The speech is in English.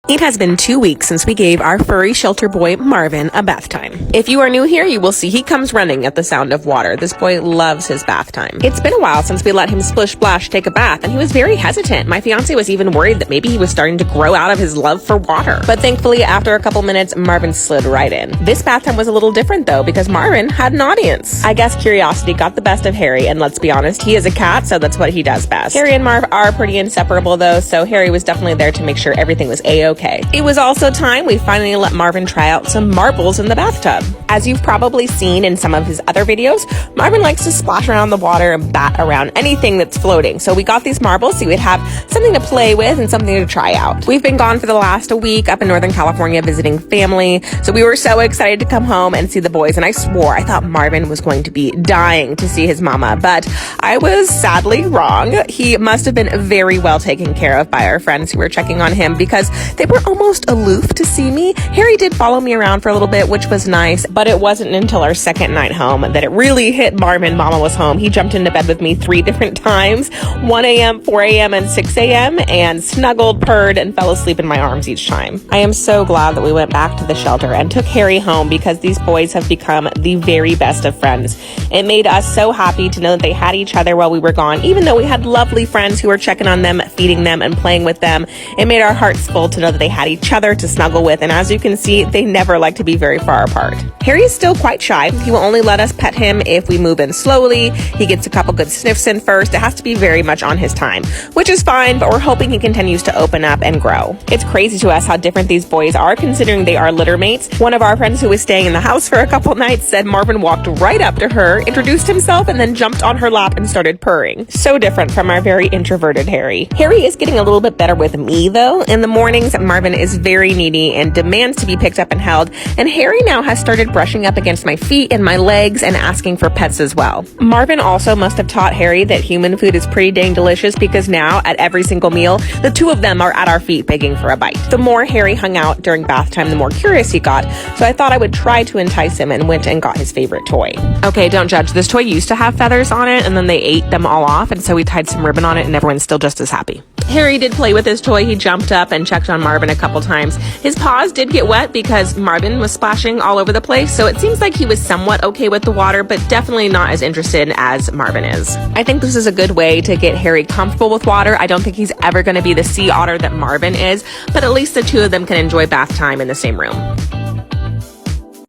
It has been 2 weeks since we gave our furry shelter boy, Marvin, a bath time. If you are new here, you will see he comes running at the sound of water. This boy loves his bath time. It's been a while since we let him splish splash take a bath, and he was very hesitant. My fiance was even worried that maybe he was starting to grow out of his love for water. But thankfully, after a couple minutes, Marvin slid right in. This bath time was a little different though, because Marvin had an audience. I guess curiosity got the best of Harry, and let's be honest, he is a cat, so that's what he does best. Harry and Marv are pretty inseparable though, so Harry was definitely there to make sure everything was a-okay. It was also time we finally let Marvin try out some marbles in the bathtub. As you've probably seen in some of his other videos, Marvin likes to splash around the water and bat around anything that's floating. So we got these marbles so he would have something to play with and something to try out. We've been gone for the last week up in Northern California visiting family, so we were so excited to come home and see the boys, and I swore I thought Marvin was going to be dying to see his mama, but I was sadly wrong. He must have been very well taken care of by our friends who were checking on him because they were almost aloof to see me. Harry did follow me around for a little bit, which was nice, but it wasn't until our second night home that it really hit Marvin mama was home. He jumped into bed with me 3 different times, 1 a.m., 4 a.m., and 6 a.m., and snuggled, purred, and fell asleep in my arms each time. I am so glad that we went back to the shelter and took Harry home because these boys have become the very best of friends. It made us so happy to know that they had each other while we were gone, even though we had lovely friends who were checking on them, feeding them, and playing with them. It made our hearts full to know that they had each other to snuggle with, and as you can see, they never like to be very far apart. Harry is still quite shy. He will only let us pet him if we move in slowly. He gets a couple good sniffs in first. It has to be very much on his time, which is fine, but we're hoping he continues to open up and grow. It's crazy to us how different these boys are considering they are litter mates. One of our friends who was staying in the house for a couple nights said Marvin walked right up to her, introduced himself, and then jumped on her lap and started purring. So different from our very introverted Harry. Harry is getting a little bit better with me though. In the mornings, Marvin is very needy and demands to be picked up and held, and Harry now has started brushing up against my feet and my legs and asking for pets as well. Marvin also must have taught Harry that human food is pretty dang delicious because now at every single meal, the two of them are at our feet begging for a bite. The more Harry hung out during bath time, the more curious he got, so I thought I would try to entice him and went and got his favorite toy. Okay, don't judge. This toy used to have feathers on it and then they ate them all off, and so we tied some ribbon on it and everyone's still just as happy. Harry did play with his toy. He jumped up and checked on Marvin a couple times. His paws did get wet because Marvin was splashing all over the place, so it seems like he was somewhat okay with the water, but definitely not as interested as Marvin is. I think this is a good way to get Harry comfortable with water. I don't think he's ever going to be the sea otter that Marvin is, but at least the two of them can enjoy bath time in the same room.